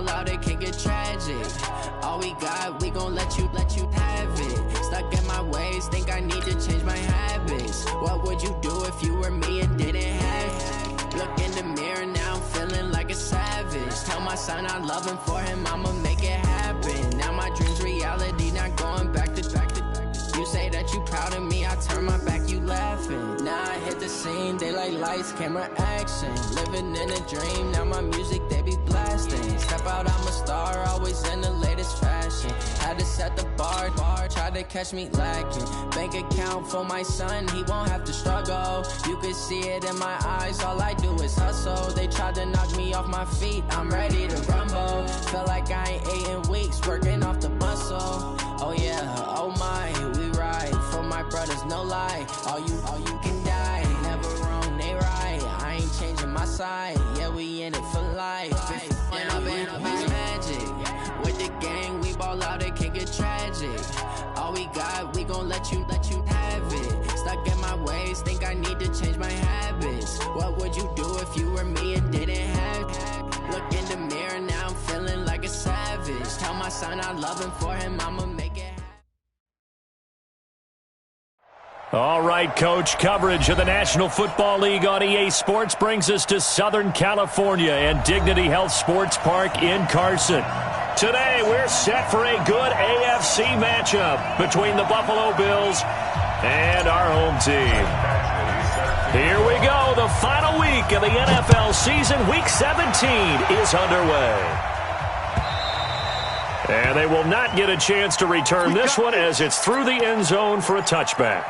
ball out, it can get tragic. All we got, we gon' let you have it. Stuck in my ways, think I need to change my habits. What would you do if you were me and didn't have it? Look in the mirror, now I'm feeling like a savage. Tell my son I love him, for him I'ma make it happen. Now my dream's reality, not going back to. You say that you proud of me, I turn my back, you laughing. Now I hit the scene, they like lights, camera, action. Living in a dream, now my music, they be blasting. Step out, I'm a star, always in the latest fashion. Had to set the bar, try to catch me lacking. Bank account for my son, he won't have to struggle. You can see it in my eyes, all I do is hustle. They tried to knock me off my feet, I'm ready to rumble. Feel like I ain't ate in weeks, working off the muscle. Oh yeah, oh my, we ride for my brothers, no lie. All you can die, never wrong, they right. I ain't changing my side, yeah, we in it for life. When up it's magic. With the gang, we ball out, it can get tragic. All we got, we gon' let you have it. Stuck in my ways, think I need to change my habits. What would you do if you were me and didn't have it? Look in the mirror, now I'm feeling like a savage. Tell my son I love him, for him I'ma make it happen. All right, Coach, coverage of the National Football League on EA Sports brings us to Southern California and Dignity Health Sports Park in Carson. Today, we're set for a good AFC matchup between the Buffalo Bills and our home team. Here we go. The final week of the NFL season, Week 17, is underway. And they will not get a chance to return this one as it's through the end zone for a touchback.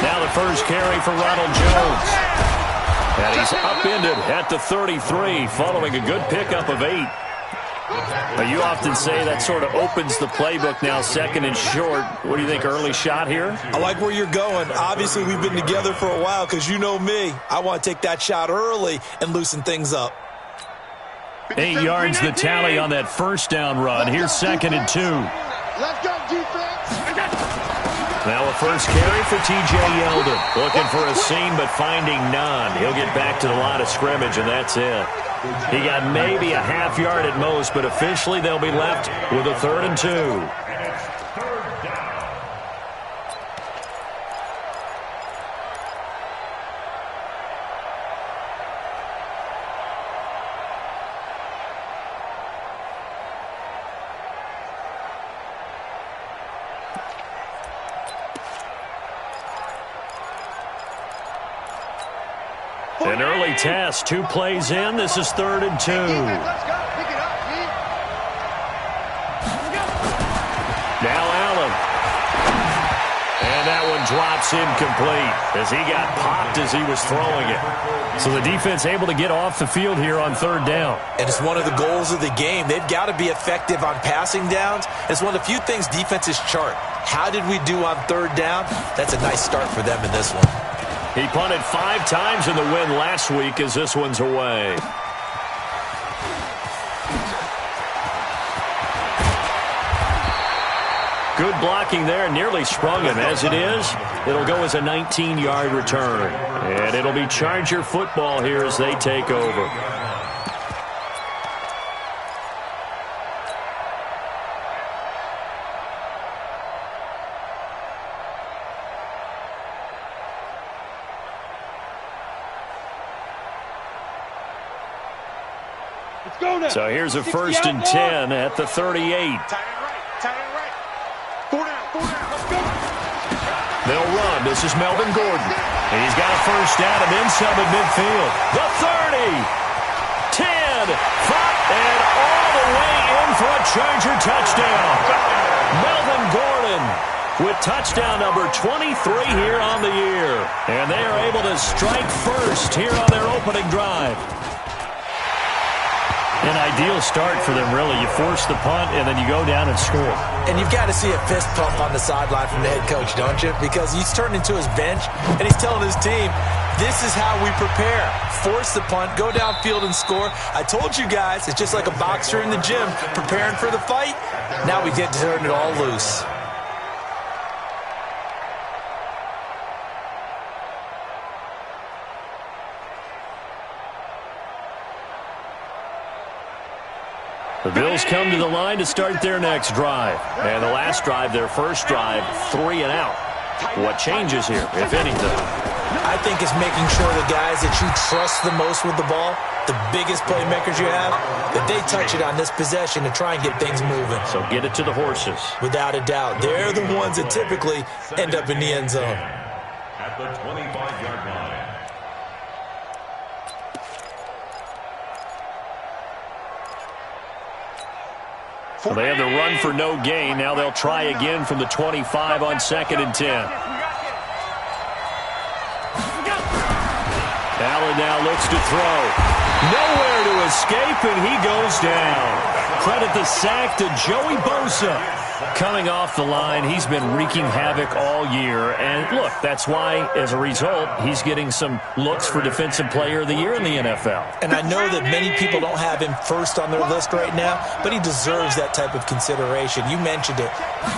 Now the first carry for Ronald Jones. And he's upended at the 33 following a good pickup of 8. But you often say that sort of opens the playbook now, second and short. What do you think, early shot here? I like where you're going. Obviously, we've been together for a while because you know me. I want to take that shot early and loosen things up. 8 yards the tally on that first down run. Here's second and 2. Let's go, defense. Now a first carry for T.J. Yeldon. Looking for a seam, but finding none. He'll get back to the line of scrimmage, and that's it. He got maybe a half yard at most, but officially they'll be left with a 3rd and 2. An early test, 2 plays in. This is 3rd and 2. Now Allen. And that one drops incomplete as he got popped as he was throwing it. So the defense able to get off the field here on 3rd down. And it's one of the goals of the game. They've got to be effective on passing downs. It's one of the few things defenses chart. How did we do on 3rd down? That's a nice start for them in this one. He punted 5 times in the win last week as this one's away. Good blocking there, nearly sprung him. As it is, it'll go as a 19-yard return. And it'll be Charger football here as they take over. So here's a 1st and 10 at the 38. They'll run. This is Melvin Gordon. And he's got a first down and then some at midfield. The 30, 10, 5, and all the way in for a Charger touchdown. Melvin Gordon with touchdown number 23 here on the year. And they are able to strike first here on their opening drive. An ideal start for them, really. You force the punt, and then you go down and score. And you've got to see a fist pump on the sideline from the head coach, don't you? Because he's turned into his bench, and he's telling his team, this is how we prepare. Force the punt, go downfield and score. I told you guys, it's just like a boxer in the gym preparing for the fight. Now we get to turn it all loose. The Bills come to the line to start their next drive. And the last drive, their first drive, 3 and out. What changes here, if anything? I think it's making sure the guys that you trust the most with the ball, the biggest playmakers you have, that they touch it on this possession to try and get things moving. So get it to the horses. Without a doubt. They're the ones that typically end up in the end zone. At the 25-yard line. Well, they have the run for no gain. Now they'll try again from the 25 on 2nd and 10. Allen now looks to throw. Nowhere to escape, and he goes down. Credit the sack to Joey Bosa. Coming off the line, he's been wreaking havoc all year. And look, that's why, as a result, he's getting some looks for Defensive Player of the Year in the NFL. And I know that many people don't have him first on their list right now, but he deserves that type of consideration. You mentioned it.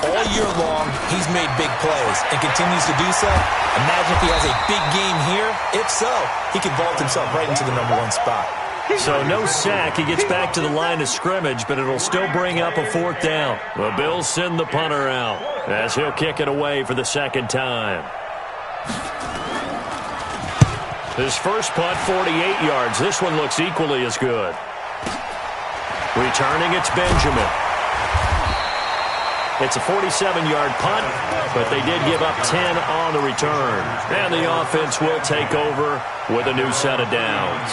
All year long, he's made big plays and continues to do so. Imagine if he has a big game here. If so, he can vault himself right into the #1 spot. So no sack. He gets back to the line of scrimmage, but it'll still bring up a 4th down. The Bills send the punter out as he'll kick it away for the 2nd time. His first punt, 48 yards. This one looks equally as good. Returning, it's Benjamin. It's a 47-yard punt, but they did give up 10 on the return. And the offense will take over with a new set of downs.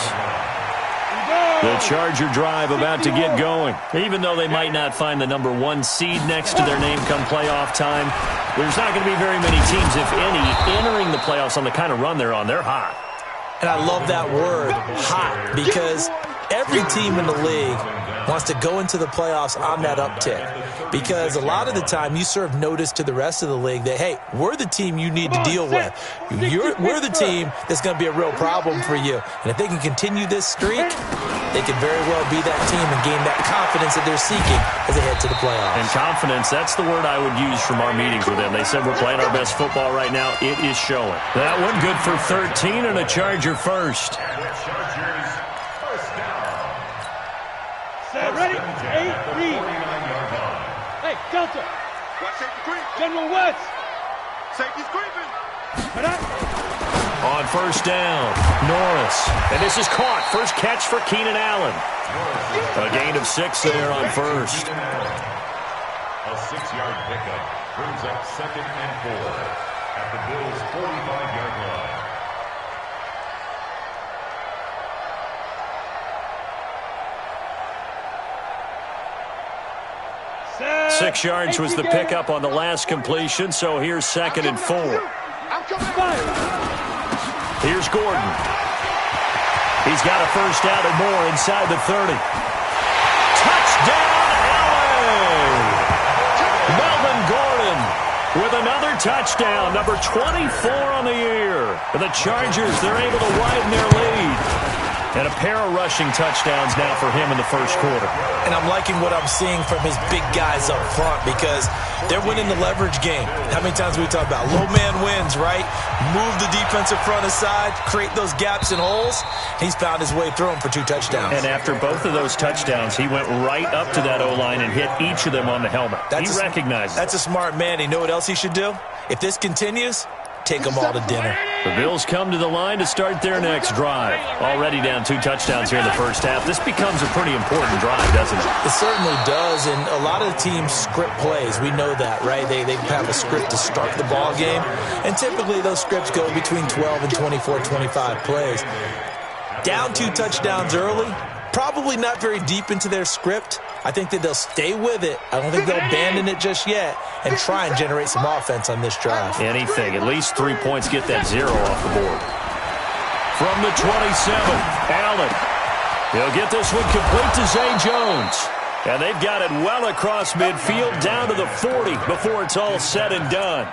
The Charger drive about to get going. Even though they might not find the #1 seed next to their name come playoff time, there's not going to be very many teams, if any, entering the playoffs on the kind of run they're on. They're hot. And I love that word, hot, because every team in the league wants to go into the playoffs on that uptick. Because a lot of the time you serve notice to the rest of the league that, hey, we're the team you need to deal with. We're the team that's going to be a real problem for you. And if they can continue this streak, they can very well be that team and gain that confidence that they're seeking as they head to the playoffs. And confidence, that's the word I would use from our meetings with them. They said we're playing our best football right now. It is showing. That one good for 13 and a Charger first. Ready? 8 lead. Hey, Delta. General West. Safety's creeping. On first down, Norris. And this is caught. First catch for Keenan Allen. A gain of 6 there on first. A 6-yard pickup brings up 2nd and 4 at the Bills' 45-yard line. Set. 6 yards was the pickup on the last completion, so here's 2nd and 4. Here's Gordon. He's got a first down and more inside the 30. Touchdown, LA! Melvin Gordon with another touchdown, number 24 on the year. For the Chargers, they're able to widen their lead. And a pair of rushing touchdowns now for him in the first quarter. And I'm liking what I'm seeing from his big guys up front because they're winning the leverage game. How many times have we talked about low man wins, right? Move the defensive front aside, create those gaps and holes. He's found his way through them for 2 touchdowns. And after both of those touchdowns, he went right up to that O-line and hit each of them on the helmet. He recognizes That's a smart man. You know what else he should do? If this continues, take them all to dinner. The Bills come to the line to start their next drive. Already down 2 touchdowns here in the first half. This becomes a pretty important drive, doesn't it? It certainly does, and a lot of the teams script plays. We know that, right? They have a script to start the ball game, and typically those scripts go between 12 and 24, 25 plays. Down 2 touchdowns early, probably not very deep into their script. I think that they'll stay with it. I don't think they'll abandon it just yet and try and generate some offense on this drive. Anything. At least 3 points, get that 0 off the board. From the 27, Allen. He'll get this one complete to Zay Jones. And they've got it well across midfield down to the 40 before it's all said and done.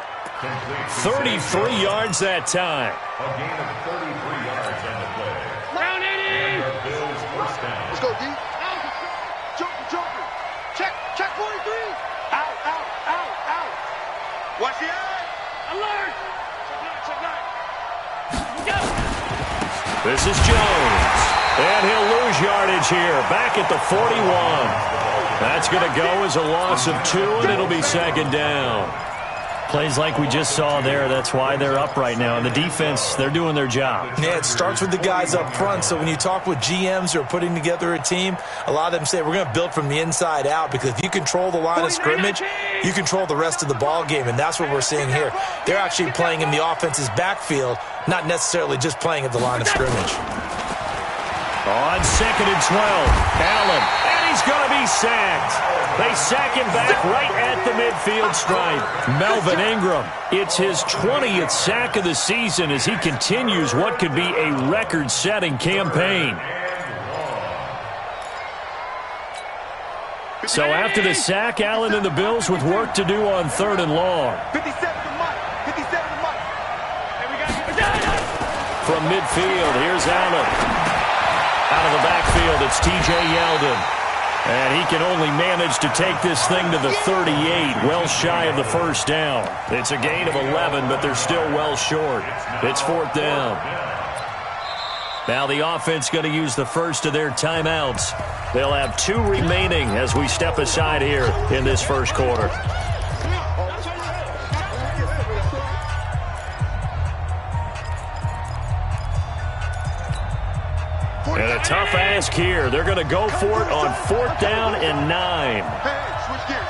33 yards that time. A gain of 33 yards on the play. Round 80. And our Bills first down. Let's go, D. Jumping. Check 43. Out. Watch the eye. Alert. Check nine. Go. This is Jones. And he'll lose yardage here. Back at the 41. That's going to go as a loss of 2, and it'll be second down. Plays like we just saw there. That's why they're up right now. And the defense, they're doing their job. Yeah, it starts with the guys up front. So when you talk with GMs who are putting together a team, a lot of them say we're going to build from the inside out, because if you control the line of scrimmage, you control the rest of the ball game, and that's what we're seeing here. They're actually playing in the offense's backfield, not necessarily just playing at the line of scrimmage. On 2nd and 12, Allen, and he's going to be sacked. They sack him back right at the midfield stripe. Melvin Ingram, it's his 20th sack of the season as he continues what could be a record-setting campaign. So after the sack, Allen and the Bills with work to do on 3rd and long. 57 to Mike. From midfield, here's Allen. Out of the backfield, it's T.J. Yeldon. And he can only manage to take this thing to the 38, well shy of the first down. It's a gain of 11, but they're still well short. It's 4th down. Now the offense going to use the first of their timeouts. They'll have 2 remaining as we step aside here in this first quarter. And a tough ask here. They're going to go for it on 4th down and 9. Hey, switch gears.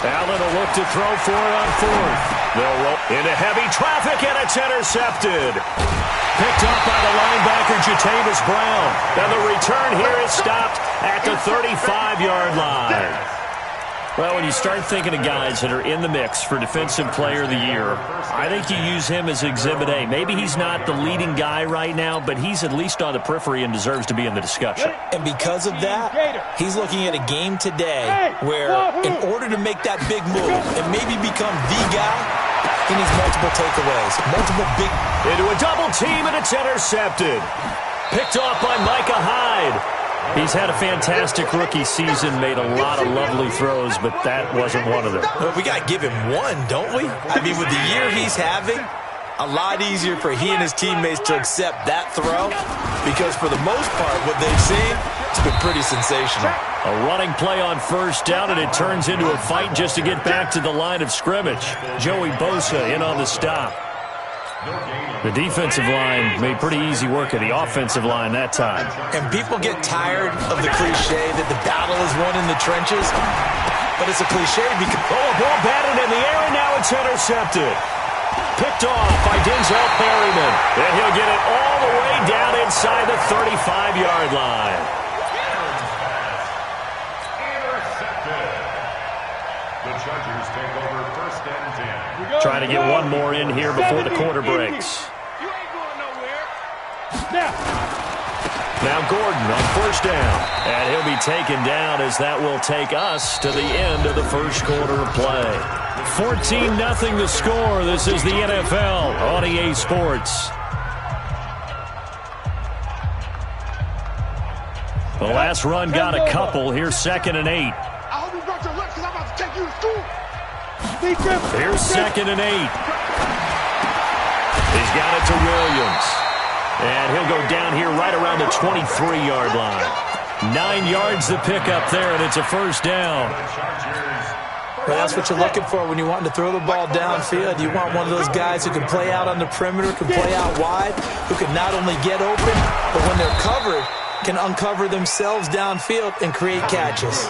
Allen will look to throw for it on 4th. They'll roll into heavy traffic, and it's intercepted. Picked up by the linebacker, Jatavis Brown. And the return here is stopped at the 35-yard line. Well, when you start thinking of guys that are in the mix for Defensive Player of the Year, I think you use him as Exhibit A. Maybe he's not the leading guy right now, but he's at least on the periphery and deserves to be in the discussion. And because of that, he's looking at a game today where in order to make that big move and maybe become the guy, he needs multiple takeaways, multiple big... Into a double team, and it's intercepted. Picked off by Micah Hyde. He's had a fantastic rookie season, made a lot of lovely throws, but that wasn't one of them. Well, we got to give him one, don't we? I mean, with the year he's having, a lot easier for he and his teammates to accept that throw, because for the most part, what they've seen, it's been pretty sensational. A running play on 1st down, and it turns into a fight just to get back to the line of scrimmage. Joey Bosa in on the stop. The defensive line made pretty easy work of the offensive line that time. And people get tired of the cliche that the battle is won in the trenches, but it's a cliche because... Oh, a ball batted in the air, and now it's intercepted. Picked off by Denzel Perryman, and he'll get it all the way down inside the 35-yard line. Intercepted. The Chargers take over 1st and 10. Trying to get one more in here before the quarter breaks. You ain't going nowhere. Now Gordon on 1st down. And he'll be taken down as that will take us to the end of the first quarter of play. 14-0 the score. This is the NFL on EA Sports. The last run got a couple. Here's 2nd and 8. I hope you brought your lunch because I'm about to take you to school. Here's 2nd and 8. He's got it to Williams. And he'll go down here right around the 23-yard line. 9 yards to pick up there, and it's a 1st down. Well, that's what you're looking for when you're wanting to throw the ball downfield. You want one of those guys who can play out on the perimeter, can play out wide, who can not only get open, but when they're covered, can uncover themselves downfield and create catches.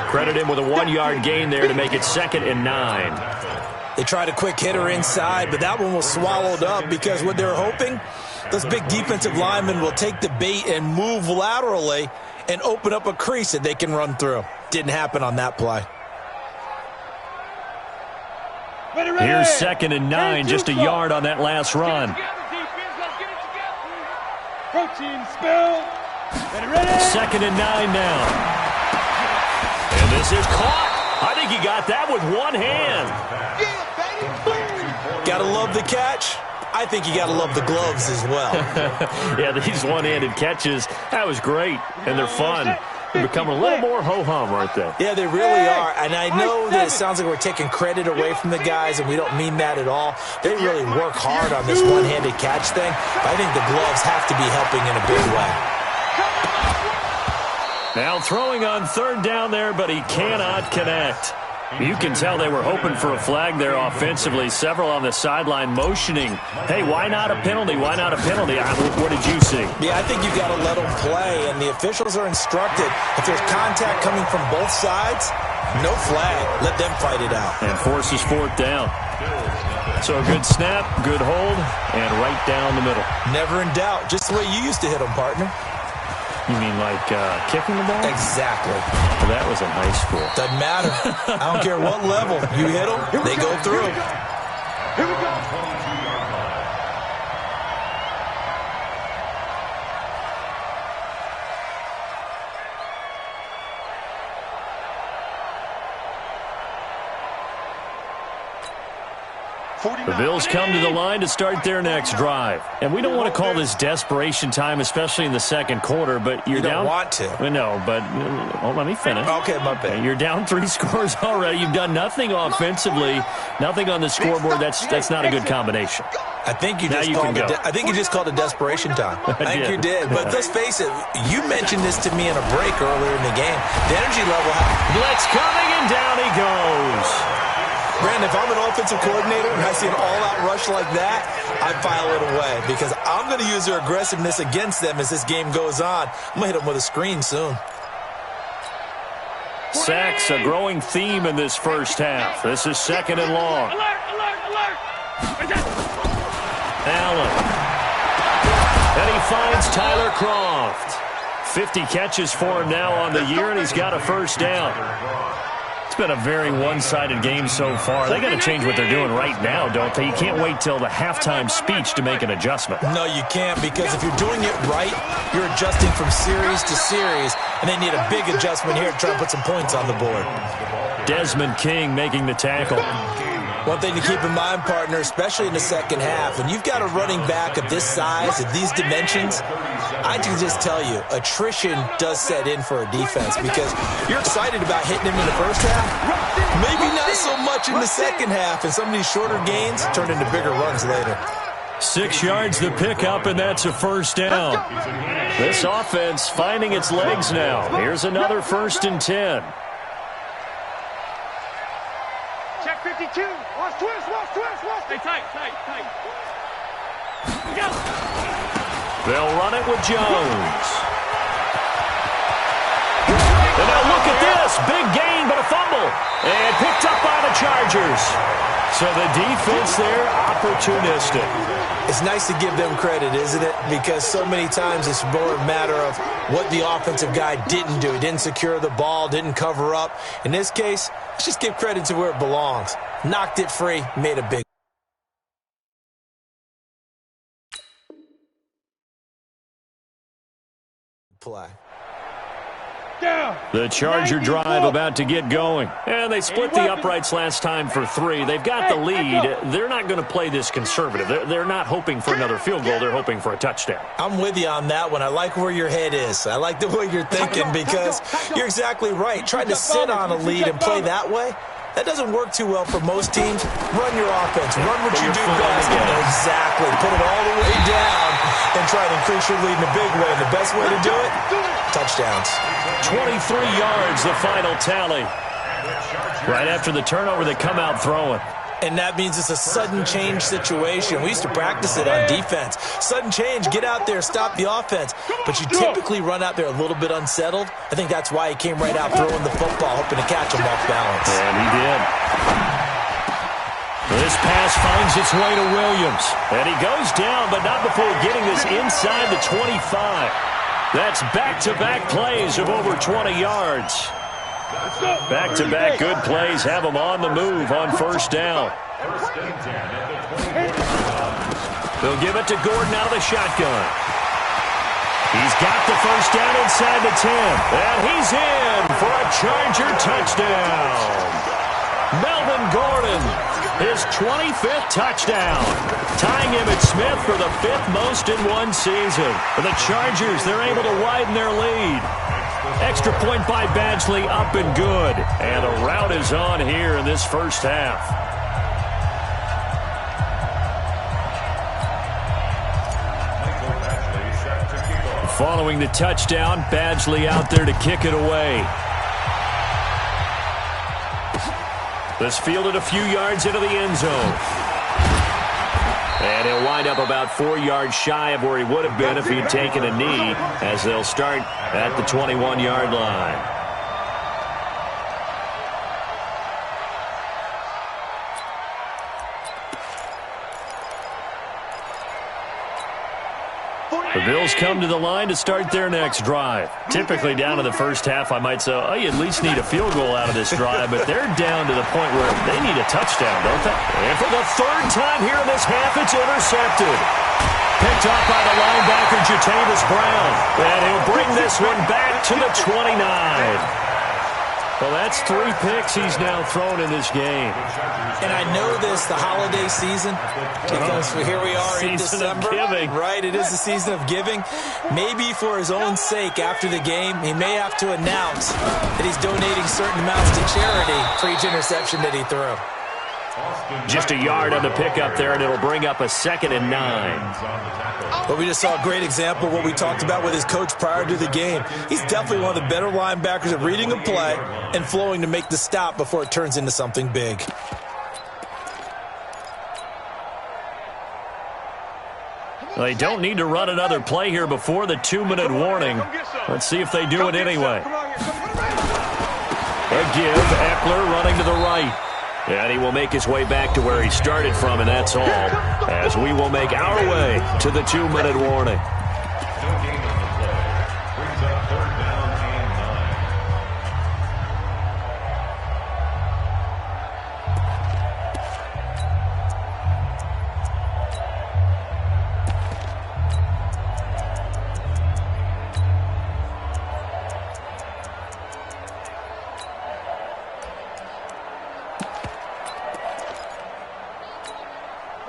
Credit him with a 1-yard gain there to make it 2nd and 9. They tried a quick hitter inside, but that one was swallowed up because what they're hoping, those big defensive linemen will take the bait and move laterally and open up a crease that they can run through. Didn't happen on that play. Here's 2nd and 9, just a yard on that last run. Protein spill. Ready. 2nd and 9 now. And this is caught. I think he got that with one hand. Gotta love the catch. I think you gotta love the gloves as well. Yeah, these one-handed catches, that was great, and they're fun. They're becoming a little more ho-hum, aren't they? Yeah, they really are. And I know that it sounds like we're taking credit away from the guys, and we don't mean that at all. They really work hard on this one-handed catch thing. But I think the gloves have to be helping in a big way. Now throwing on 3rd down there, but he cannot connect. You can tell they were hoping for a flag there offensively. Several on the sideline motioning, hey, why not a penalty? Why not a penalty? What did you see? Yeah, I think you've got to let them play, and the officials are instructed. If there's contact coming from both sides, no flag. Let them fight it out. And forces 4th down. So a good snap, good hold, and right down the middle. Never in doubt. Just the way you used to hit them, partner. You mean like kicking the ball? Exactly. Well, that was in high school. Doesn't matter. I don't care what level. You hit them, they go through. Here we go. The Bills come to the line to start their next drive. And we don't want to call this desperation time, especially in the 2nd quarter, but you're down. You don't want to. Well, no, but let me finish. Okay, my bad. You're down 3 scores already. You've done nothing offensively, nothing on the scoreboard. That's not a good combination. I think you just called it desperation time. I think you did. But let's face it, you mentioned this to me in a break earlier in the game. The energy level. Blitz coming, and down he goes. Brandon, if I'm an offensive coordinator and I see an all-out rush like that, I file it away because I'm going to use their aggressiveness against them as this game goes on. I'm going to hit them with a screen soon. Sacks, a growing theme in this first half. This is 2nd and long. Alert. Allen. And he finds Tyler Croft. 50 catches for him now on the year, and he's got a 1st down. It's been a very one-sided game so far. They got to change what they're doing right now, don't they? You can't wait till the halftime speech to make an adjustment. No, you can't, because if you're doing it right, you're adjusting from series to series, and they need a big adjustment here to try and put some points on the board. Desmond King making the tackle. One thing to keep in mind, partner, especially in the 2nd half, when you've got a running back of this size, of these dimensions, I can just tell you, attrition does set in for a defense because you're excited about hitting him in the 1st half. Maybe not so much in the 2nd half, and some of these shorter gains turn into bigger runs later. 6 yards the pickup, and that's a 1st down. This offense finding its legs now. Here's another 1st and 10. Check 52. Watch twist. Stay tight. Go. They'll run it with Jones. And now look at this. Big gain, but a fumble. And picked up by the Chargers. So the defense there, opportunistic. It's nice to give them credit, isn't it? Because so many times it's more a matter of what the offensive guy didn't do. He didn't secure the ball, didn't cover up. In this case, let's just give credit to where it belongs. Knocked it free, made a big play. The Charger drive about to get going. And they split the uprights last time for 3. They've got the lead. They're not going to play this conservative. They're not hoping for another field goal. They're hoping for a touchdown. I'm with you on that one. I like where your head is. I like the way you're thinking because you're exactly right. Trying to sit on a lead and play that way, that doesn't work too well for most teams. Run your offense. Run what you do best. Exactly. Put it all the way down and try to increase your lead in a big way. And the best way to do it, touchdowns. 23 yards, the final tally. Right after the turnover, they come out throwing. And that means it's a sudden change situation. We used to practice it on defense. Sudden change, get out there, stop the offense. But you typically run out there a little bit unsettled. I think that's why he came right out throwing the football, hoping to catch him off balance. And he did. This pass finds its way to Williams. And he goes down, but not before getting this inside the 25. That's back-to-back plays of over 20 yards. Back-to-back good plays have them on the move on 1st down. First and 10 at the 20. They'll give it to Gordon out of the shotgun. He's got the first down inside the 10. And he's in for a Charger touchdown. Melvin Gordon, his 25th touchdown. Tying Emmitt Smith for the 5th most in one season. For the Chargers, they're able to widen their lead. Extra point by Badgley, up and good. And a rout is on here in this first half. Following the touchdown, Badgley out there to kick it away. This fielded a few yards into the end zone. And he'll wind up about 4 yards shy of where he would have been if he'd taken a knee, as they'll start at the 21-yard line. The Bills come to the line to start their next drive. Typically down to the first half, I might say, oh, you at least need a field goal out of this drive, but they're down to the point where they need a touchdown, don't they? And for the 3rd time here in this half, it's intercepted. Picked off by the linebacker, Jatavis Brown. And he'll bring this one back to the 29. Well, that's 3 picks he's now thrown in this game. And I know this, the holiday season, because here we are in December. Season of giving. Right, it is the season of giving. Maybe for his own sake, after the game, he may have to announce that he's donating certain amounts to charity for each interception that he threw. Just a yard on the pickup there, and it'll bring up a 2nd and 9. But we just saw a great example of what we talked about with his coach prior to the game. He's definitely one of the better linebackers at reading a play and flowing to make the stop before it turns into something big. They don't need to run another play here before the 2-minute warning. Let's see if they do it anyway. A give, Eckler running to the right. And he will make his way back to where he started from, and that's all, as we will make our way to the 2-minute warning. No gain on the play. Brings up 3rd down and 9.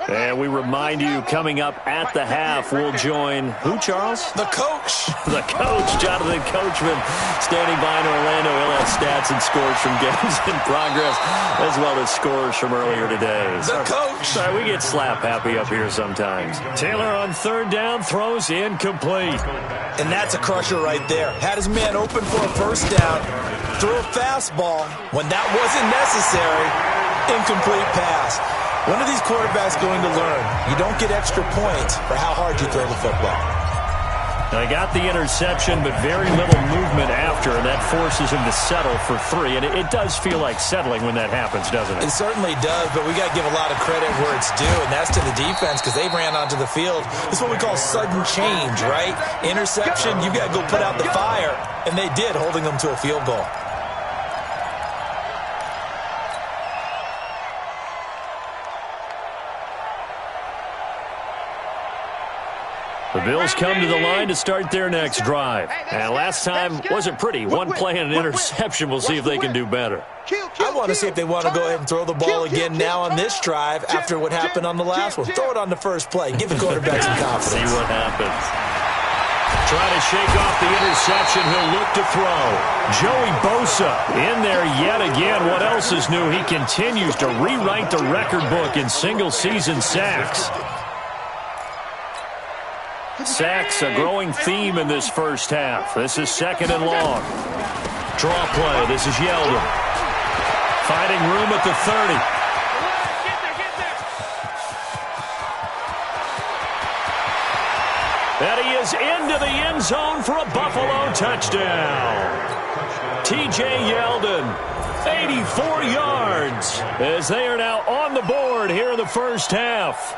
And we remind you, coming up at the half, we'll join who, Charles? The coach. The coach, Jonathan Coachman, standing by in Orlando. He'll have stats and scores from games in progress, as well as scores from earlier today. The coach. Sorry, we get slap happy up here sometimes. Taylor on 3rd down, throws incomplete. And that's a crusher right there. Had his man open for a 1st down, threw a fastball when that wasn't necessary. Incomplete pass. When are these quarterbacks going to learn? You don't get extra points for how hard you throw the football. I got the interception, but very little movement after, and that forces him to settle for 3. And it does feel like settling when that happens, doesn't it? It certainly does, but we got to give a lot of credit where it's due, and that's to the defense because they ran onto the field. It's what we call sudden change, right? Interception, you got to go put out the fire, and they did, holding them to a field goal. The Bills come to the line to start their next drive. And last time wasn't pretty. One play and an interception. We'll see if they can do better. I want to see if they want to go ahead and throw the ball again now on this drive after what happened on the last one. Throw it on the first play. Give the quarterback some confidence. See what happens. Trying to shake off the interception. He'll look to throw. Joey Bosa in there yet again. What else is new? He continues to rewrite the record book in single-season sacks. Sacks, a growing theme in this first half. This is 2nd and long. Draw play. This is Yeldon. Finding room at the 30. And he is into the end zone for a Buffalo touchdown. T.J. Yeldon, 84 yards, as they are now on the board here in the first half.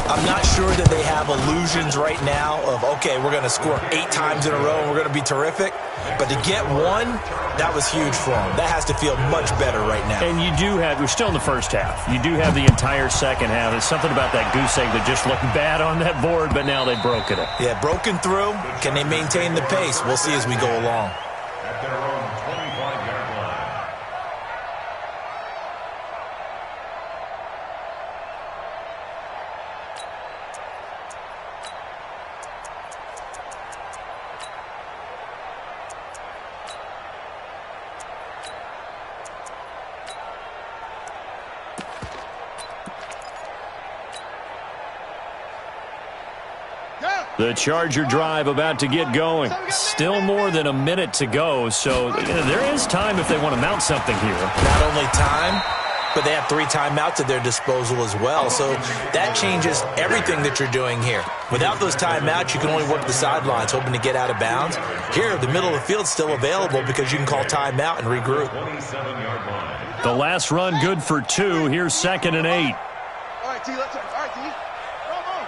I'm not sure that they have illusions right now of, okay, we're going to score 8 times in a row and we're going to be terrific. But to get one, that was huge for them. That has to feel much better right now. And you do have, we're still in the first half. You do have the entire second half. There's something about that goose egg that just looked bad on that board, but now they've broken it. Yeah, broken through. Can they maintain the pace? We'll see as we go along. At their own 25-yard line. The Charger drive about to get going. Still more than a minute to go, so there is time if they want to mount something here. Not only time, but they have 3 timeouts at their disposal as well. So that changes everything that you're doing here. Without those timeouts, you can only work the sidelines, hoping to get out of bounds. Here, the middle of the field's still available because you can call timeout and regroup. 27-yard line. The last run good for 2. Here's 2nd and 8. All right, T, let's go. All right, T. Come on.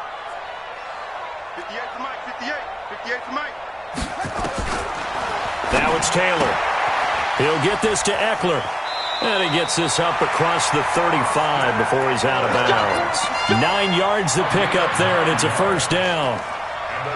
58 for Mike, 58. 58 for Mike. Now it's Taylor. He'll get this to Eckler. And he gets this up across the 35 before he's out of bounds. 9 yards to pick up there, and it's a first down.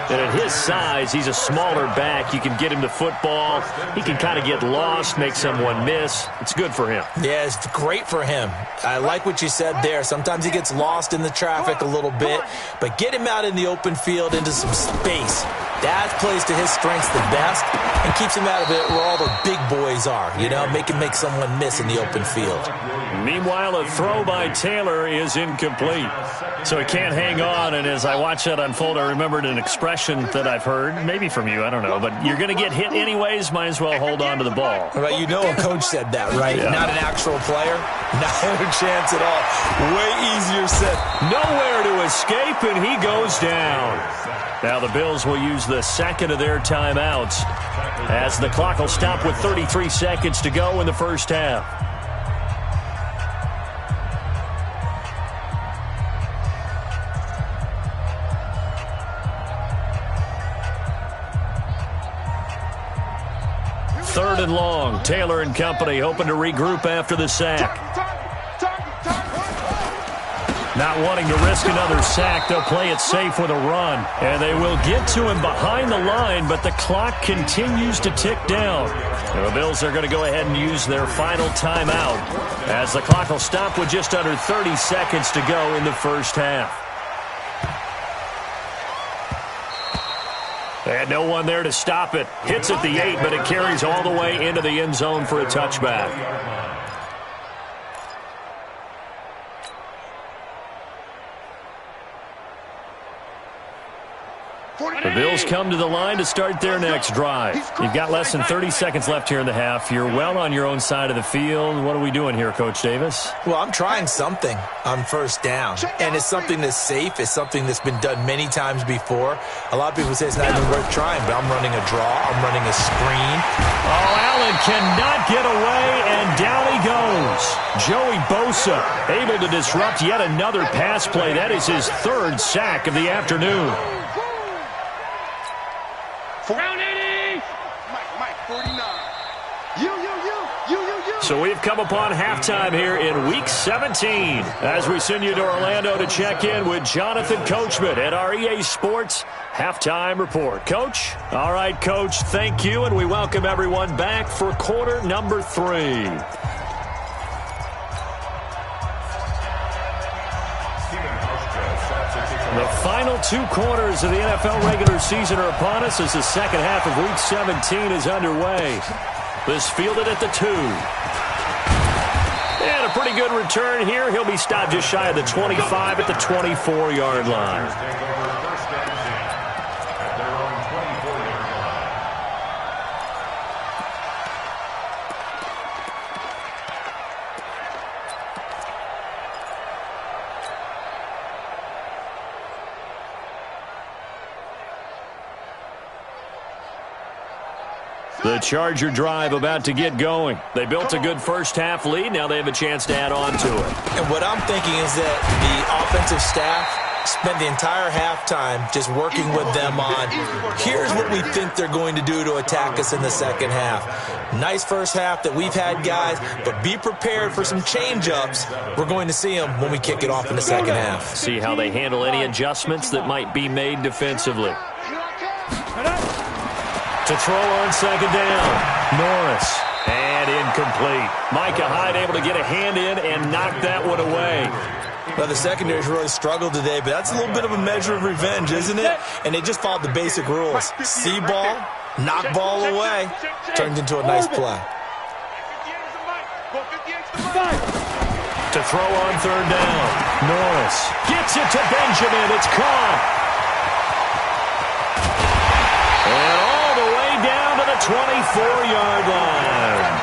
And at his size, he's a smaller back. You can get him the football. He can kind of get lost, make someone miss. It's good for him. Yeah, it's great for him. I like what you said there. Sometimes he gets lost in the traffic a little bit, but get him out in the open field into some space. That plays to his strengths the best and keeps him out of it where all the big boys are, you know, make someone miss in the open field. Meanwhile, a throw by Taylor is incomplete. So he can't hang on, and as I watch that unfold, I remembered an expression that I've heard, maybe from you, I don't know, but you're going to get hit anyways, might as well hold on to the ball. Right, you know a coach said that, right? Yeah. Not an actual player? Not a chance at all. Way easier said. Nowhere to escape, and he goes down. Now the Bills will use the second of their timeouts as the clock will stop with 33 seconds to go in the first half. Third and long. Taylor and company hoping to regroup after the sack. Not wanting to risk another sack, they'll play it safe with a run. And they will get to him behind the line, but the clock continues to tick down. And the Bills are going to go ahead and use their final timeout as the clock will stop with just under 30 seconds to go in the first half. And no one there to stop it. Hits at the 8, but it carries all the way into the end zone for a touchback. The Bills come to the line to start their next drive. You've got less than 30 seconds left here in the half. You're well on your own side of the field. What are we doing here, Coach Davis? Well, I'm trying something on first down, and it's something that's safe. It's something that's been done many times before. A lot of people say it's not even worth trying, but I'm running a draw. I'm running a screen. Oh, Allen cannot get away, and down he goes. Joey Bosa able to disrupt yet another pass play. That is his 3rd sack of the afternoon. Round 80. Mike, 49. So we've come upon halftime here in Week 17 as we send you to Orlando to check in with Jonathan Coachman at our EA Sports Halftime Report. Coach? All right, Coach, thank you, and we welcome everyone back for quarter number 3. The final 2 quarters of the NFL regular season are upon us as the second half of Week 17 is underway. This fielded at the 2. And a pretty good return here. He'll be stopped just shy of the 25 at the 24-yard line. The Charger drive about to get going. They built a good first half lead. Now they have a chance to add on to it. And what I'm thinking is that the offensive staff spent the entire halftime just working with them on, here's what we think they're going to do to attack us in the second half. Nice first half that we've had, guys, but be prepared for some change-ups. We're going to see them when we kick it off in the second half. See how they handle any adjustments that might be made defensively. To throw on second down, Norris. And incomplete. Micah Hyde able to get a hand in and knock that one away. Well, the secondary's really struggled today, but that's a little bit of a measure of revenge, isn't it? And they just followed the basic rules. See ball, knock ball away. Turned into a nice play. To throw on third down, Norris gets it to Benjamin. It's caught. And all the way down to the 24-yard line.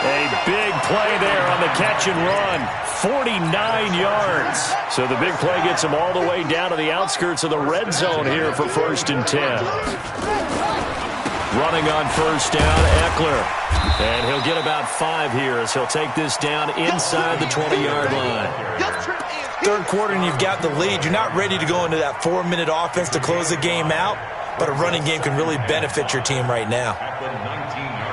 A big play there on the catch and run. 49 yards. So the big play gets him all the way down to the outskirts of the red zone here for 1st and 10. Running on first down, Eckler. And he'll get about 5 here as he'll take this down inside the 20-yard line. Third quarter and you've got the lead. You're not ready to go into that 4-minute offense to close the game out, but a running game can really benefit your team right now. At the 19-yard line.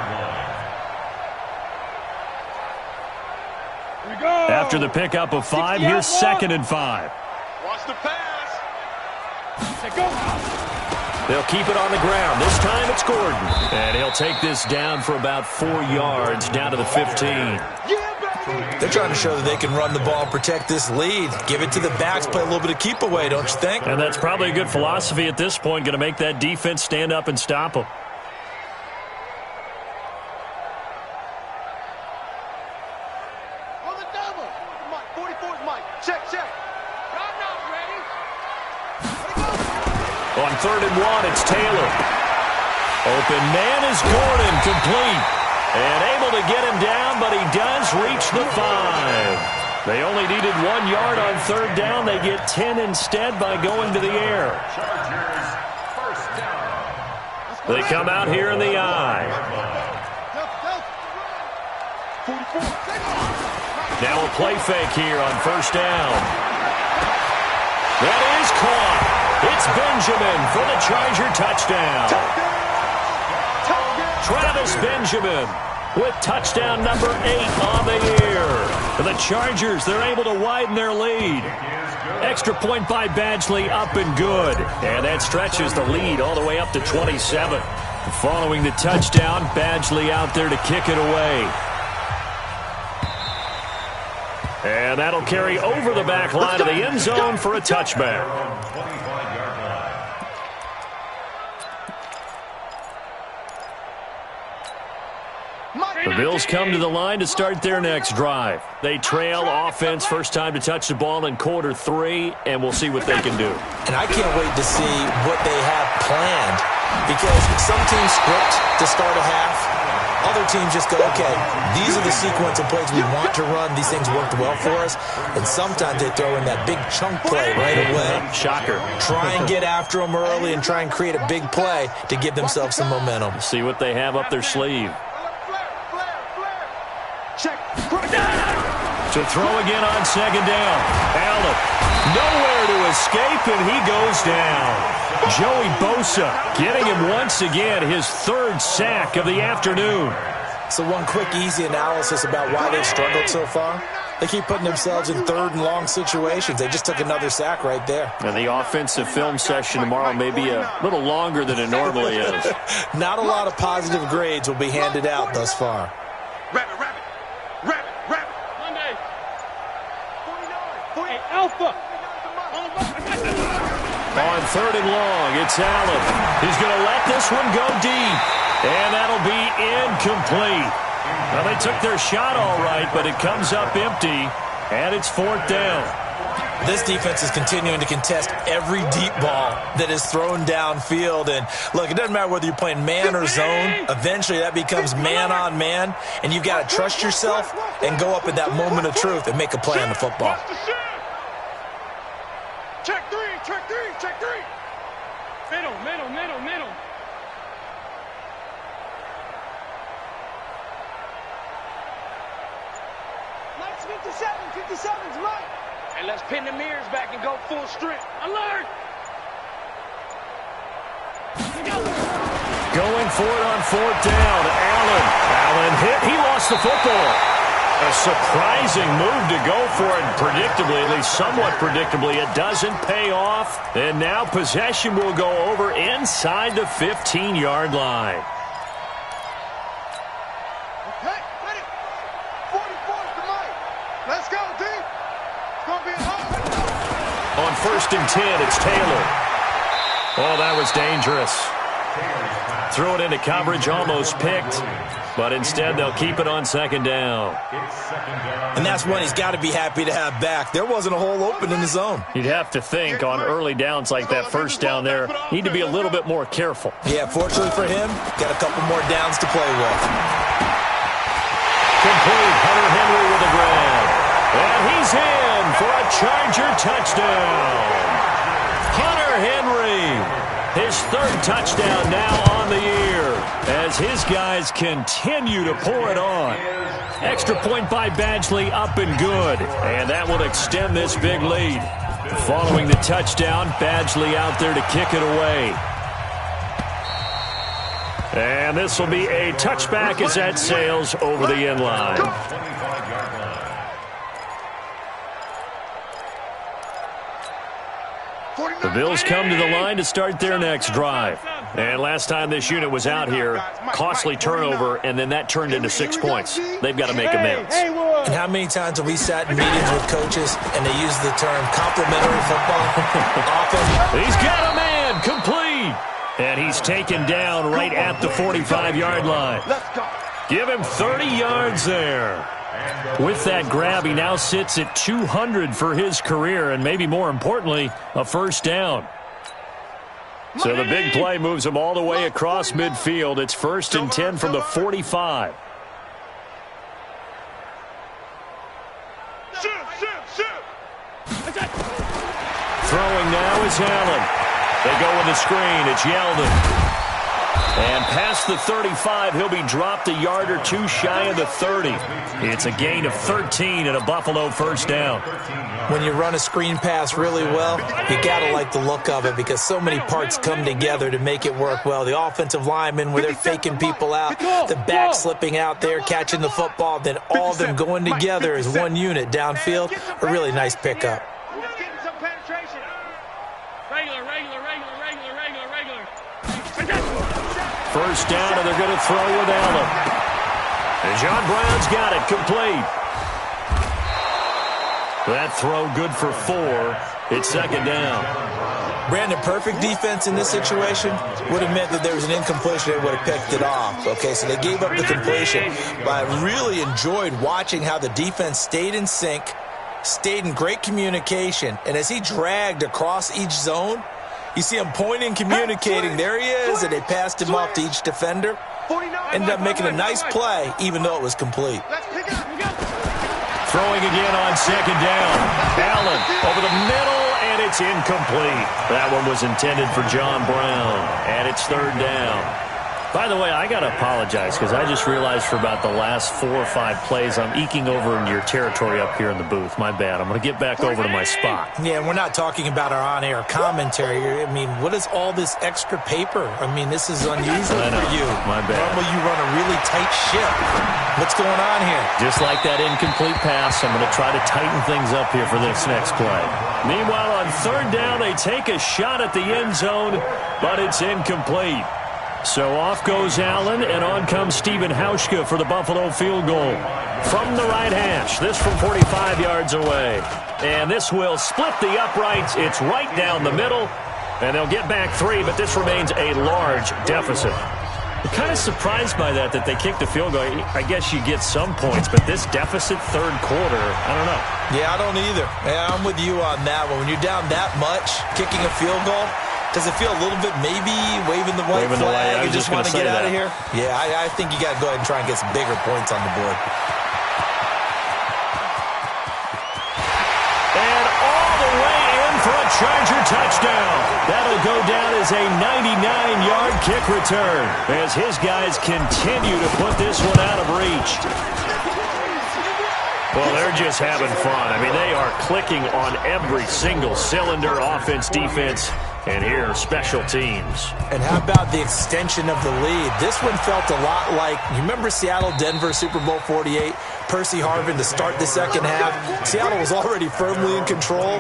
After the pickup of 5, here's 2nd and 5. Watch the pass. They'll keep it on the ground. This time it's Gordon. And he'll take this down for about 4 yards, down to the 15. They're trying to show that they can run the ball and protect this lead. Give it to the backs, play a little bit of keep away, don't you think? And that's probably a good philosophy at this point, going to make that defense stand up and stop them. On 3rd and 1, it's Taylor. Open man is Gordon, complete. And able to get him down, but he does reach the 5. They only needed 1 yard on 3rd down. They get 10 instead by going to the air. They come out here in the I. Now a play fake here on 1st down. That is caught. It's Benjamin for the Charger touchdown. Travis Benjamin with touchdown number 8 on the year. For the Chargers, they're able to widen their lead. Extra point by Badgley, up and good. And that stretches the lead all the way up to 27. Following the touchdown, Badgley out there to kick it away. And that'll carry over the back line of the end zone for a touchback. The Bills come to the line to start their next drive. They trail offense, first time to touch the ball in quarter 3, and we'll see what they can do. And I can't wait to see what they have planned, because some teams script to start a half. Other teams just go, okay, these are the sequence of plays we want to run. These things worked well for us. And sometimes they throw in that big chunk play right away. Shocker. Try and get after them early and try and create a big play to give themselves some momentum. See what they have up their sleeve. To throw again on 2nd down. Allen nowhere to escape, and he goes down. Joey Bosa getting him once again, his 3rd sack of the afternoon. So one quick, easy analysis about why they've struggled so far. They keep putting themselves in 3rd and long situations. They just took another sack right there. And the offensive film session tomorrow may be a little longer than it normally is. Not a lot of positive grades will be handed out thus far. Monday. 48 Alpha. On 3rd and long, it's Allen. He's going to let this one go deep. And that'll be incomplete. Well, they took their shot all right, but it comes up empty, and it's 4th down. This defense is continuing to contest every deep ball that is thrown downfield. And, look, it doesn't matter whether you're playing man or zone. Eventually, that becomes man on man, and you've got to trust yourself and go up at that moment of truth and make a play on the football. Check 3. Middle. Mike's 57's Mike. And let's pin the mirrors back and go full strength. Alert! Going for it on 4th down. Allen hit. He lost the football. A surprising move to go for it. Predictably, at least somewhat predictably, it doesn't pay off. And now possession will go over inside the 15-yard line. Okay, ready. 44's the mic. Let's go, D. It's going to be hard. On 1st and 10, it's Taylor. Oh, that was dangerous. Threw it into coverage, almost picked. But instead, they'll keep it on 2nd down. And that's one he's got to be happy to have back. There wasn't a hole open in the zone. You'd have to think on early downs like that 1st down there, need to be a little bit more careful. Yeah, fortunately for him, got a couple more downs to play with. Complete. Hunter Henry with a grab. And he's in for a Charger touchdown. Hunter Henry. His 3rd touchdown now on the year as his guys continue to pour it on. Extra point by Badgley up and good. And that will extend this big lead. Following the touchdown, Badgley out there to kick it away. And this will be a touchback as that sails over the end line. The Bills come to the line to start their next drive. And last time this unit was out here, costly turnover, and then that turned into 6 points. They've got to make amends. And how many times have we sat in meetings with coaches and they use the term complimentary football? Often. He's got a man, complete. And he's taken down right at the 45-yard line. Give him 30 yards there. With that grab, he now sits at 200 for his career, and maybe more importantly, a 1st down. So the big play moves him all the way across midfield. It's 1st and 10 from the 45. Throwing now is Allen. They go with the screen. It's Yeldon. And past the 35, he'll be dropped a yard or two shy of the 30. It's a gain of 13 and a Buffalo 1st down. When you run a screen pass really well, you got to like the look of it because so many parts come together to make it work well. The offensive linemen, where they're faking people out, the back slipping out there, catching the football, then all of them going together as one unit downfield. A really nice pickup. First down, and they're going to throw with Allen. And John Brown's got it, complete. That throw good for 4. It's 2nd down. Brandon, perfect defense in this situation would have meant that there was an incompletion. They would have picked it off. Okay, so they gave up the completion. But I really enjoyed watching how the defense stayed in sync, stayed in great communication, and as he dragged across each zone, you see him pointing, communicating. There he is, and they passed him off to each defender. Ended up making a nice play, even though it was complete. Throwing again on 2nd down. Allen over the middle, and it's incomplete. That one was intended for John Brown, and it's 3rd down. By the way, I got to apologize because I just realized for about the last 4 or 5 plays, I'm eking over into your territory up here in the booth. My bad. I'm going to get back over to my spot. Yeah, and we're not talking about our on-air commentary. I mean, what is all this extra paper? I mean, this is unusual for you. My bad. Normally you run a really tight ship. What's going on here? Just like that incomplete pass, I'm going to try to tighten things up here for this next play. Meanwhile, on 3rd down, they take a shot at the end zone, but it's incomplete. So off goes Allen, and on comes Stephen Hauschka for the Buffalo field goal. From the right hash, this from 45 yards away. And this will split the uprights. It's right down the middle, and they'll get back 3, but this remains a large deficit. I'm kind of surprised by that they kicked the field goal. I guess you get some points, but this deficit 3rd quarter, I don't know. Yeah, I don't either. Yeah, I'm with you on that one. When you're down that much, kicking a field goal, does it feel a little bit maybe waving the white flag and just want to get out of here? Yeah, I think you got to go ahead and try and get some bigger points on the board. And all the way in for a Charger touchdown. That'll go down as a 99-yard kick return as his guys continue to put this one out of reach. Well, they're just having fun. I mean, they are clicking on every single cylinder, offense, defense, and here, special teams. And how about the extension of the lead? This one felt a lot like, you remember Seattle-Denver Super Bowl 48? Percy Harvin to start the second half. Seattle was already firmly in control.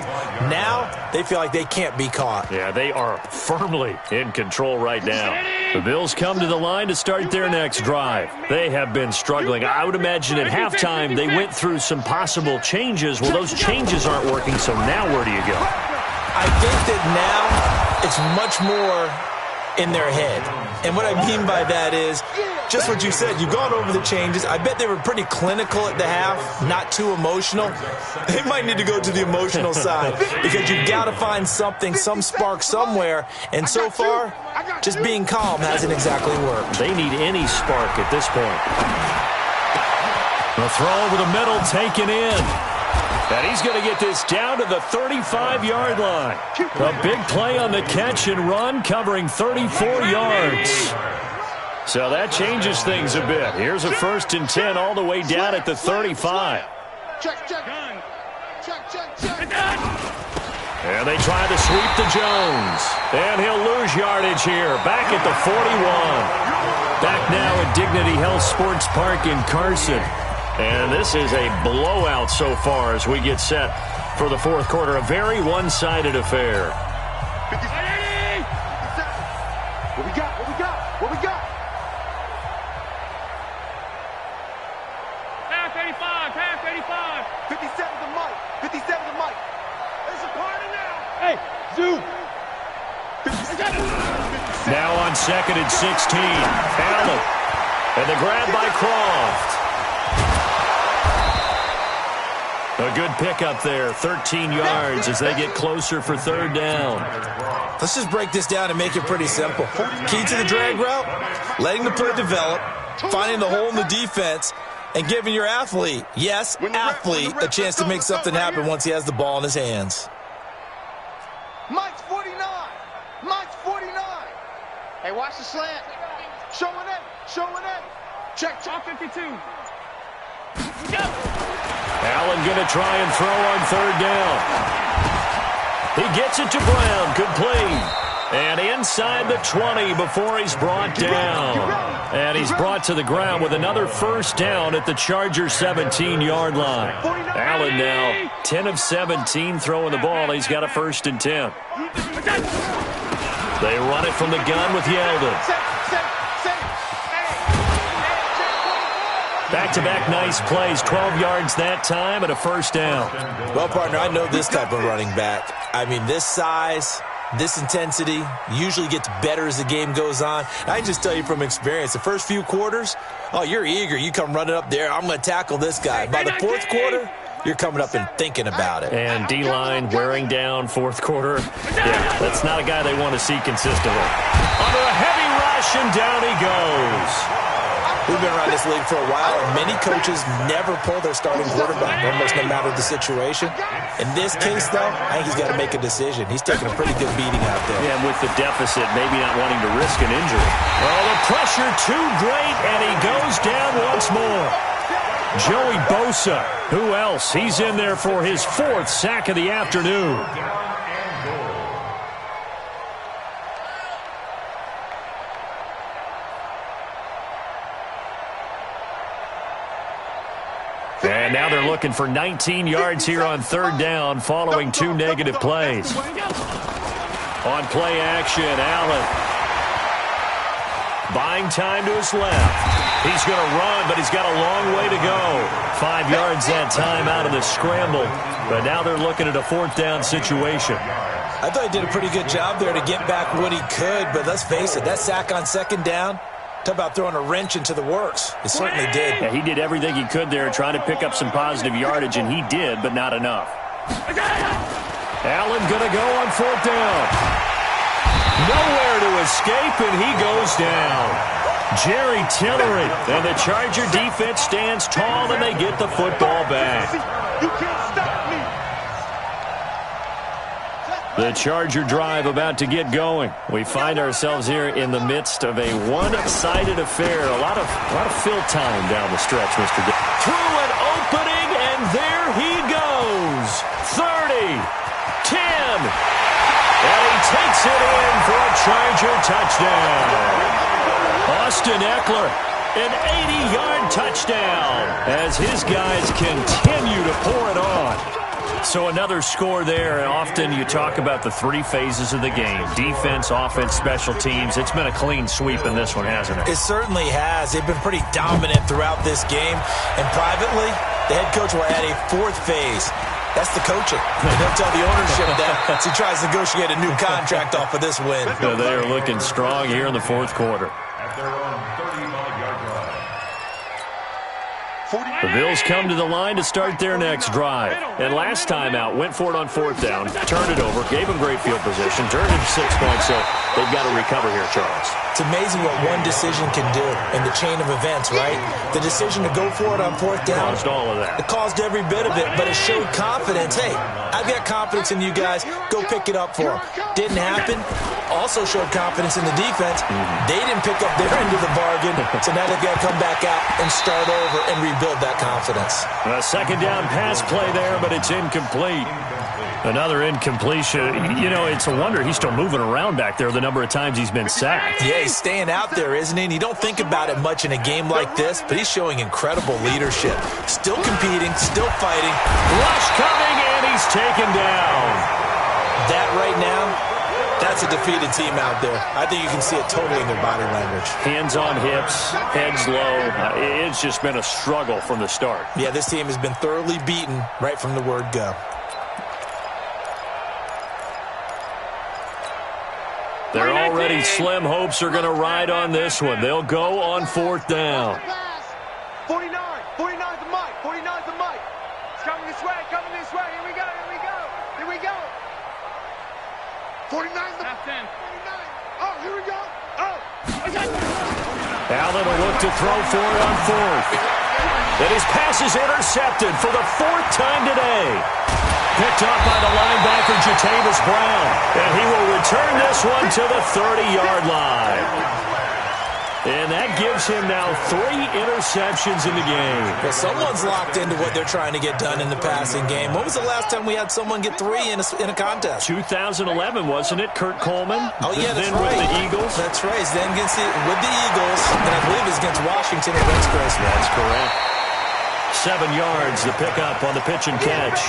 Now they feel like they can't be caught. Yeah, they are firmly in control right now. The Bills come to the line to start their next drive. They have been struggling. I would imagine at halftime they went through some possible changes. Well, those changes aren't working, so now where do you go? I think that now it's much more in their head. And what I mean by that is just what you said. You've gone over the changes. I bet they were pretty clinical at the half, not too emotional. They might need to go to the emotional side because you've got to find something, some spark somewhere. And so far, just being calm hasn't exactly worked. They need any spark at this point. The throw over the middle taken in. And he's going to get this down to the 35-yard line. A big play on the catch and run, covering 34 yards. So that changes things a bit. Here's a 1st and 10 all the way down at the 35. And they try to sweep to Jones. And he'll lose yardage here. Back at the 41. Back now at Dignity Health Sports Park in Carson. And this is a blowout so far as we get set for the fourth quarter. A very one-sided affair. What we got? What we got? What we got? Pass 85, pass 85. 57 to Mike. 57 to Mike. There's a party now. Hey, Zoo. Now on 2nd and 16. Allen. And the grab by Croft. A good pickup there, 13 yards as they get closer for 3rd down. Let's just break this down and make it pretty simple. Key to the drag route, letting the play develop, finding the hole in the defense, and giving your athlete, yes, athlete, a chance to make something happen once he has the ball in his hands. Mike's 49. Mike's 49. Hey, watch the slant. Showing it. Showing it. Check. Top 52. Go. Allen going to try and throw on 3rd down. He gets it to Brown. Complete. And inside the 20 before he's brought down. And he's brought to the ground with another 1st down at the Chargers' 17-yard line. Allen now 10 of 17 throwing the ball. He's got a 1st and 10. They run it from the gun with Yeldon. Back-to-back nice plays, 12 yards that time and a 1st down. Well, partner, I know this type of running back. I mean, this size, this intensity usually gets better as the game goes on. I can just tell you from experience, the first few quarters, oh, you're eager. You come running up there, I'm going to tackle this guy. By the 4th quarter, you're coming up and thinking about it. And D-line wearing down 4th quarter. Yeah, that's not a guy they want to see consistently. Under a heavy rush, and down he goes. We've been around this league for a while, and many coaches never pull their starting quarterback, almost no matter the situation. In this case, though, I think he's got to make a decision. He's taking a pretty good beating out there. Yeah, and with the deficit, maybe not wanting to risk an injury. Well, the pressure too great, and he goes down once more. Joey Bosa, who else? He's in there for his 4th sack of the afternoon. And now they're looking for 19 yards here on 3rd down following 2 negative plays. On play action, Allen. Buying time to his left. He's going to run, but he's got a long way to go. 5 yards that time out of the scramble. But now they're looking at a 4th down situation. I thought he did a pretty good job there to get back what he could, but let's face it, that sack on 2nd down, talk about throwing a wrench into the works. It certainly did. Yeah, he did everything he could there trying to pick up some positive yardage, and he did, but not enough. Allen going to go on 4th down. Nowhere to escape, and he goes down. Jerry Tillery, and the Charger defense stands tall, and they get the football back. You can't stop me. The Charger drive about to get going. We find ourselves here in the midst of a one-sided affair. A lot of fill time down the stretch, Mr. Through an opening, and there Puts it in for a Charger touchdown. Austin Eckler, an 80-yard touchdown as his guys continue to pour it on. So another score there. Often you talk about the three phases of the game: defense, offense, special teams. It's been a clean sweep in this one, hasn't it? It certainly has. They've been pretty dominant throughout this game. And privately, the head coach will add a fourth phase. That's the coaching. And they'll tell the ownership that as he tries to negotiate a new contract off of this win. So they are looking strong here in the fourth quarter. At their own 35-yard line. The Bills come to the line to start their next drive. And last time out, went for it on fourth down, turned it over, gave them great field position, turned it 6 points, so they've got to recover here, Charles. It's amazing what one decision can do in the chain of events, right? The decision to go for it on fourth down. Caused all of that. It caused every bit of it, but it showed confidence. Hey, I've got confidence in you guys. Go pick it up for them. Didn't happen. Also showed confidence in the defense. They didn't pick up their end of the bargain, so now they've got to come back out and start over and rebuild that confidence. A second down pass play there, but it's incomplete. Another incompletion. You know, it's a wonder he's still moving around back there the number of times he's been sacked. Yeah, he's staying out there, isn't he? And you don't think about it much in a game like this, but he's showing incredible leadership. Still competing, still fighting. Rush coming, and he's taken down. That right now, that's a defeated team out there. I think you can see it totally in their body language. Hands on hips, heads low. It's just been a struggle from the start. Yeah, this team has been thoroughly beaten right from the word go. Their already slim hopes are going to ride on this one. They'll go on fourth down. 49's the mic. 49's the mic. It's coming this way, coming this way. Here we go, here we go. Here we go. 49's the Half 10. 49. Oh, here we go. Oh. Allen will look to throw for it on fourth. And his pass is intercepted for the fourth time today. Picked up by the linebacker, Jatavis Brown. And he will return this one to the 30-yard line. And that gives him now 3 interceptions in the game. Well, someone's locked into what they're trying to get done in the passing game. When was the last time we had someone get 3 in a contest? 2011, wasn't it, Kurt Coleman? Oh, yeah, that's then right. with the Eagles. That's right. Then with the Eagles, and I believe it's against Washington or Redskins. That's correct. 7 yards, the pickup on the pitch and catch.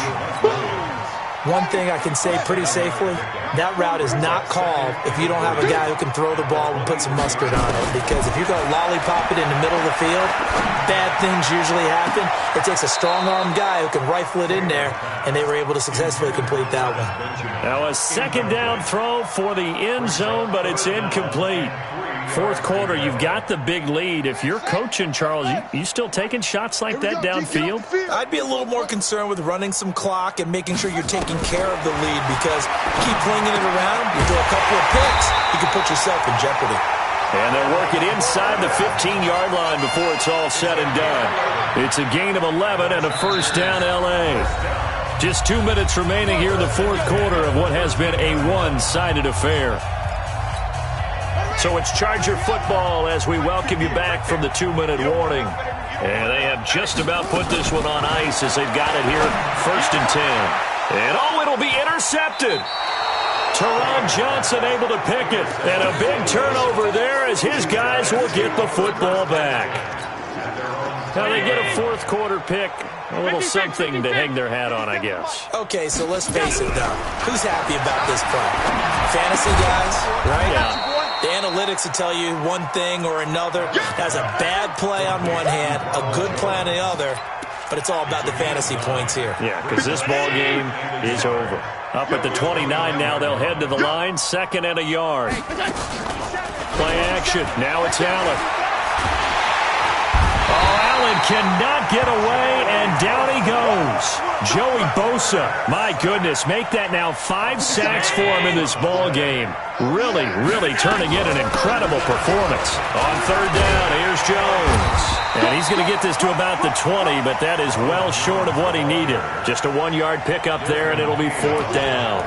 One thing I can say pretty safely, that route is not called if you don't have a guy who can throw the ball and put some mustard on it. Because if you're going to lollipop it in the middle of the field, bad things usually happen. It takes a strong-armed guy who can rifle it in there, and they were able to successfully complete that one. Now a second down throw for the end zone, but it's incomplete. Fourth quarter, you've got the big lead. If you're coaching, Charles, you still taking shots like that downfield? I'd be a little more concerned with running some clock and making sure you're taking care of the lead, because you keep flinging it around, you throw a couple of picks, you can put yourself in jeopardy. And they're working inside the 15-yard line before it's all said and done. It's a gain of 11 and a first down, L.A. Just 2 minutes remaining here in the fourth quarter of what has been a one-sided affair. So it's Charger football as we welcome you back from the 2-minute warning. And they have just about put this one on ice as they've got it here, 1st and 10. And oh, it'll be intercepted. Teron Johnson able to pick it. And a big turnover there as his guys will get the football back. Now they get a fourth quarter pick. A little something to hang their hat on, I guess. Okay, so let's face it, though. Who's happy about this play? Fantasy guys, right? Yeah. The analytics will tell you one thing or another. Has a bad play on one hand, a good play on the other, but it's all about the fantasy points here. Yeah, because this ball game is over. Up at the 29 now, they'll head to the line, 2nd and a yard. Play action, now it's Allen. Oh, Allen cannot get away, and down he goes. Joey Bosa, my goodness, make that now 5 sacks for him in this ball game. Really, really turning in an incredible performance. On 3rd down, here's Jones. And he's going to get this to about the 20, but that is well short of what he needed. Just a 1-yard pickup there, and it'll be 4th down.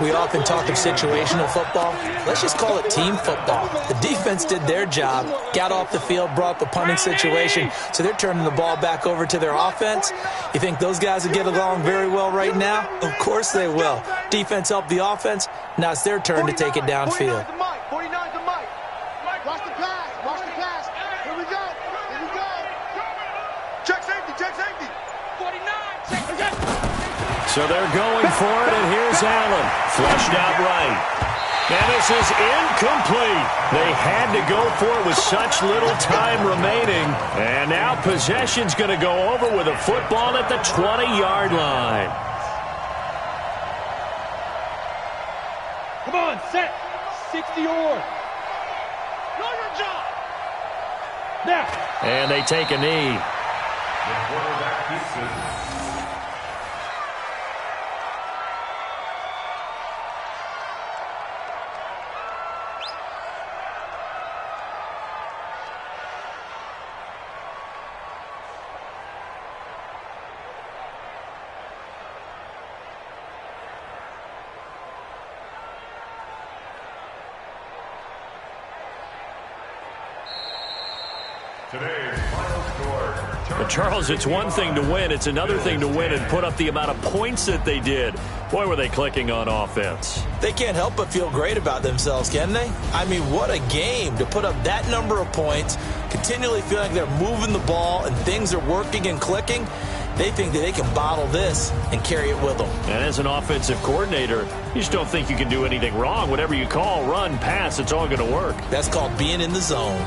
We often talk of situational football. Let's just call it team football. The defense did their job, got off the field, brought up a punting situation, so they're turning the ball back over to their offense. You think those guys will get along very well right now? Of course they will. Defense helped the offense. Now it's their turn to take it downfield. 49 to Mike. Watch the pass. Watch the pass. Here we go. Here we go. Check safety. Check safety. 49. Check. So they're going for it, and here's Allen. Flushed out right. And this is incomplete. They had to go for it with such little time remaining. And now possession's going to go over with a football at the 20-yard line. Come on, set. 60 or. Know your job. Now. And they take a knee. The quarterback keeps it. Today's final score. But Charles, it's one thing to win. It's another thing to win and put up the amount of points that they did. Boy, were they clicking on offense. They can't help but feel great about themselves, can they? I mean, what a game to put up that number of points, continually feeling like they're moving the ball and things are working and clicking. They think that they can bottle this and carry it with them. And as an offensive coordinator, you just don't think you can do anything wrong. Whatever you call, run, pass, it's all going to work. That's called being in the zone.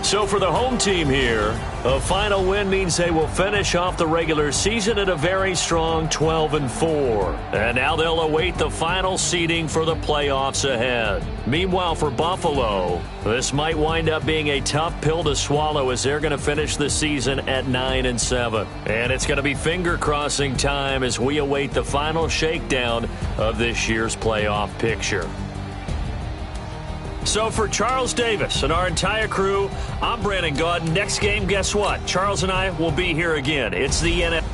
So for the home team here, a final win means they will finish off the regular season at a very strong 12-4. And now they'll await the final seeding for the playoffs ahead. Meanwhile, for Buffalo, this might wind up being a tough pill to swallow as they're going to finish the season at 9-7. And it's going to be finger-crossing time as we await the final shakedown of this year's playoff picture. So for Charles Davis and our entire crew, I'm Brandon Gaudin. Next game, guess what? Charles and I will be here again. It's the NFL.